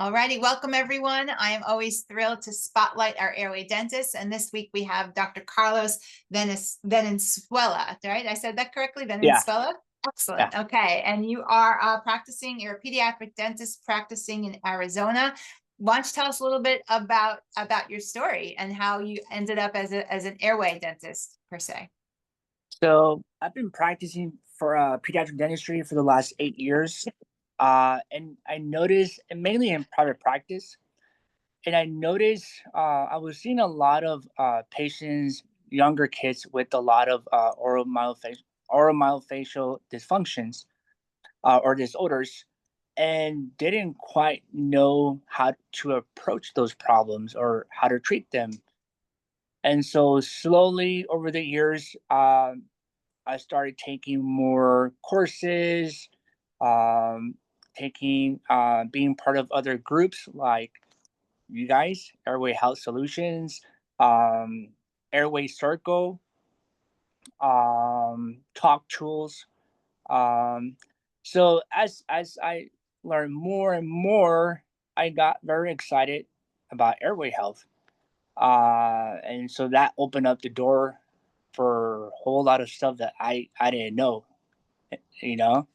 Alrighty, welcome everyone. I am always thrilled to spotlight our airway dentists, and this week we have Dr. Carlos Valenzuela. Right? I said that correctly, Yeah, Valenzuela? yeah. Excellent. Okay, and you are practicing. You're a pediatric dentist practicing in Arizona. Why don't you tell us a little bit about your story and how you ended up as an airway dentist per se? So I've been practicing for pediatric dentistry for the last 8 years, and I noticed, and mainly in private practice, and I noticed I was seeing a lot of patients, younger kids with a lot of oral myofacial dysfunctions or disorders, and didn't quite know how to approach those problems or how to treat them. And so slowly over the years, I started taking more courses, um, being part of other groups like you guys, Airway Health Solutions, um, Airway Circle, Talk Tools. Um, so as I learned more and more, I got very excited about airway health, and so that opened up the door for a whole lot of stuff that I didn't know. You know,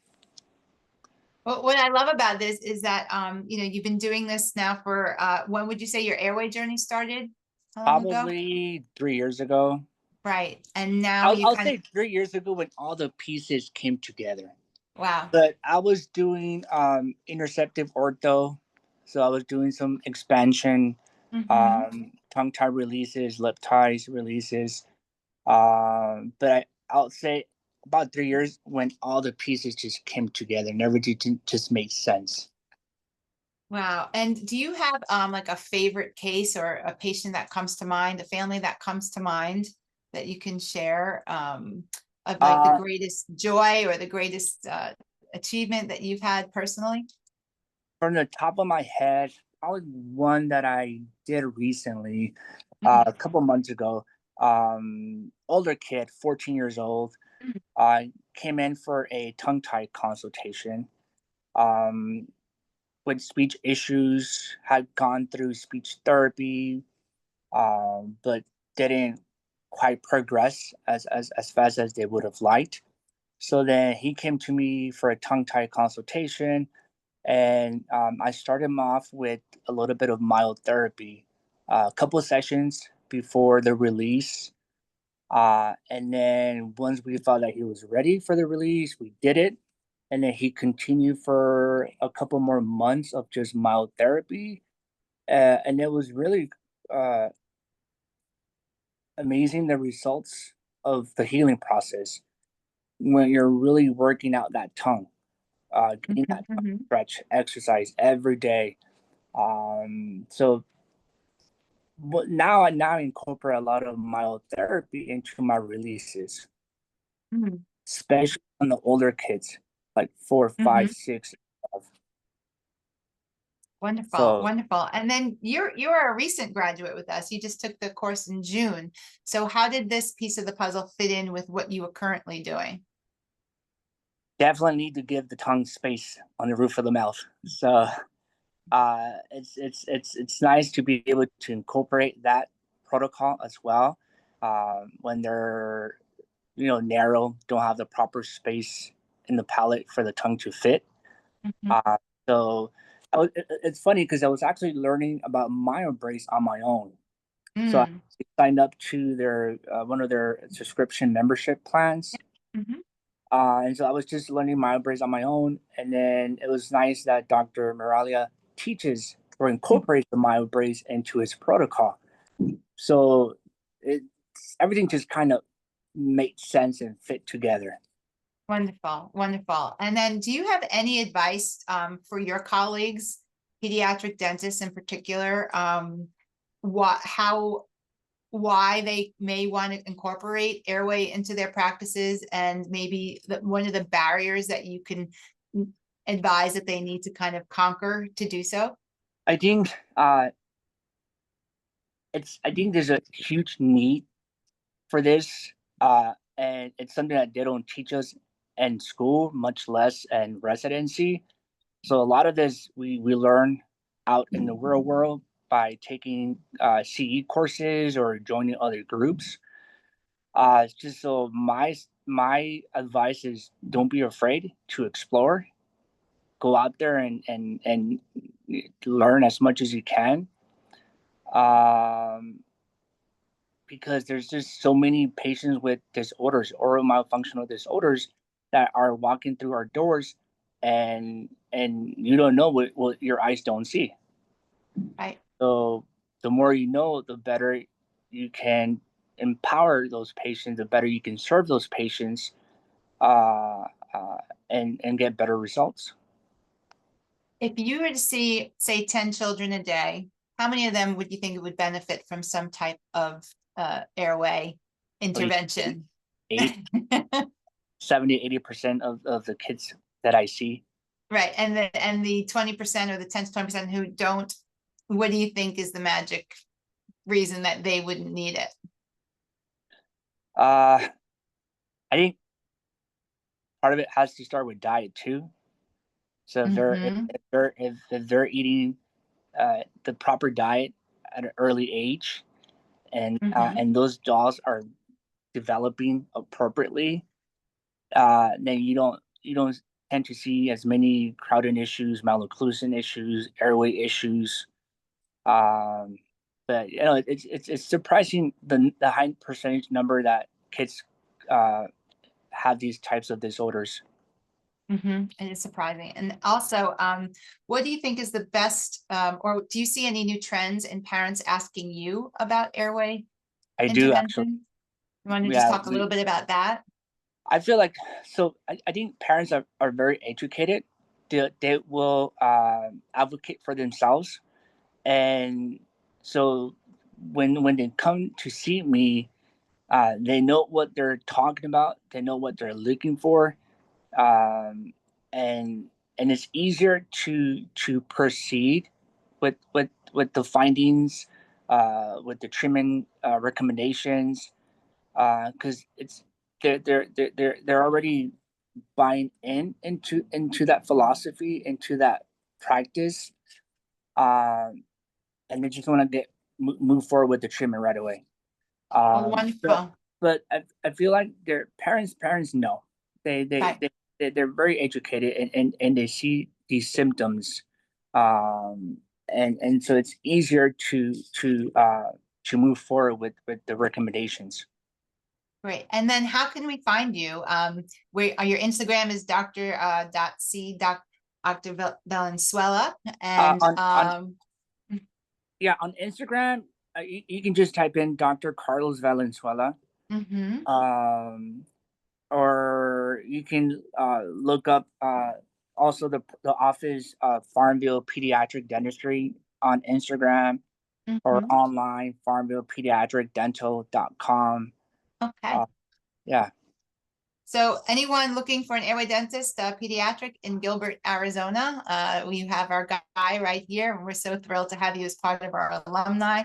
Well, what I love about this is that you've been doing this now for when would you say your airway journey started? How long ago? probably 3 years ago. Right. And now I'll, you I'll kind of, say 3 years ago when all the pieces came together. wow. But I was doing interceptive ortho, so I was doing some expansion, tongue tie releases, lip ties releases. But I'll say about 3 years when all the pieces just came together and everything just made sense. Wow. And do you have like a favorite case or a patient that comes to mind, a family that comes to mind that you can share of like the Uh, greatest joy or the greatest achievement that you've had personally? from the top of my head, probably one that I did recently, Mhm. a couple months ago. Older kid, 14 years old, Mhm. came in for a tongue tie consultation. Um, with speech issues, had gone through speech therapy, but didn't quite progress as fast as they would have liked. So then he came to me for a tongue tie consultation, and I started him off with a little bit of mild therapy, a couple of sessions before the release. And then once we felt like he was ready for the release, we did it. And then he continued for a couple more months of just mild therapy. And it was really uh, amazing the results of the healing process when you're really working out that tongue, getting Mhm. that tongue Mhm. stretch exercise every day. So now I incorporate a lot of mild therapy into my releases, Mhm. especially on the older kids, like four, five, Mhm. 6. Wonderful, So wonderful. And then you're a recent graduate with us. You just took the course in June. So how did this piece of the puzzle fit in with what you were currently doing? definitely need to give the tongue space on the roof of the mouth. So it's nice to be able to incorporate that protocol as well when they're narrow, don't have the proper space in the palate for the tongue to fit. Mhm. Uh, so it's funny because I was actually learning about MyoBrace on my own. So I Mm. signed up to their one of their subscription membership plans. Mhm. And so I was just learning MyoBrace on my own. And then it was nice that Dr. Moralia teaches or incorporates the MyoBrace into his protocol. So it, everything just kind of made sense and fit together. Wonderful, wonderful. And then do you have any advice for your colleagues, pediatric dentists in particular, how why they may want to incorporate airway into their practices and maybe one of the barriers that you can advise that they need to kind of conquer to do so? I think I think there's a huge need for this, and it's something that they don't teach us in school, much less in residency. So a lot of this we learn out in the real world by taking CE courses or joining other groups. Just so my advice is don't be afraid to explore, go out there and learn as much as you can. Um, because there's just so many patients with disorders, oral malfunctional disorders, that are walking through our doors, and you don't know what your eyes don't see. Right. So the more you know, the better you can empower those patients, the better you can serve those patients, uh, uh, and get better results. If you were to see, say, 10 children a day, how many of them would you think would benefit from some type of airway Like intervention? 8, 70, 80% of the kids that I see. Right. And the 20% or the 10 to 20% who don't, what do you think is the magic reason that they wouldn't need it? I think part of it has to start with diet too. So Mm-hmm. if they're eating the proper diet at an early age, Mm-hmm. and those jaws are developing appropriately, then you don't tend to see as many crowding issues, malocclusion issues, airway issues. Um, but it's surprising the high percentage number that kids uh, have these types of disorders. Mm-hmm. It is surprising. And also, what do you think is the best, or do you see any new trends in parents asking you about airway I do actually. intervention? You want to just Yeah, talk a little bit about that? I feel like so. I think parents are very educated. They will advocate for themselves, and so when they come to see me, they know what they're talking about. They know what they're looking for, um, and it's easier to proceed with the findings, with the treatment recommendations, because it's they're already buying into that philosophy, into that practice, um, and they just want to move forward with the treatment right away. Oh, But wonderful. I feel like their parents know they they Right. they they're very educated, and they see these symptoms, um, and so it's easier to move forward with the recommendations. Great. And then how can we find you? Where your Instagram is Dr. Dot C Dr. Valenzuela. And On Yeah, on Instagram, you can just type in Dr. Carlos Valenzuela, mhm. um, or you can look up also the office, Farmville Pediatric Dentistry, on Instagram, or Mhm. online, farmvillepediatricdental.com. Okay. Uh, yeah, So anyone looking for an airway dentist, pediatric in Gilbert, Arizona, we have our guy right here. And we're so thrilled to have you as part of our alumni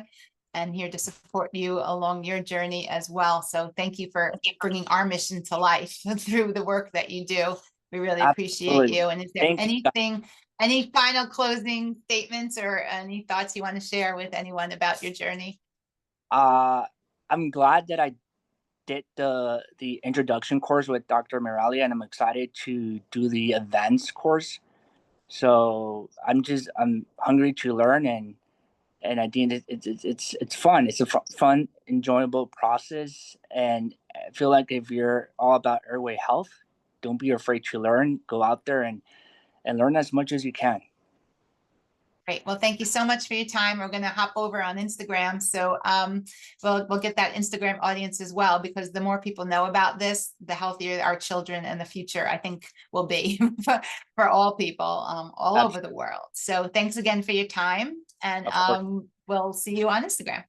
and here to support you along your journey as well. So thank you for bringing our mission to life through the work that you do. We really appreciate absolutely. you. And is there Thank you. anything, any final closing statements or any thoughts you want to share with anyone about your journey? I'm glad that I did the introduction course with Dr. Mirali, and I'm excited to do the advanced course. So I'm hungry to learn, and I think it's fun. It's a fun, enjoyable process, and I feel like if you're all about airway health, don't be afraid to learn. Go out there and learn as much as you can. Great. Well, thank you so much for your time. We're going to hop over on Instagram. So we'll get that Instagram audience as well, because the more people know about this, the healthier our children and the future, I think, will be for all people all over the Absolutely, world. So thanks again for your time. And of course. we'll see you on Instagram.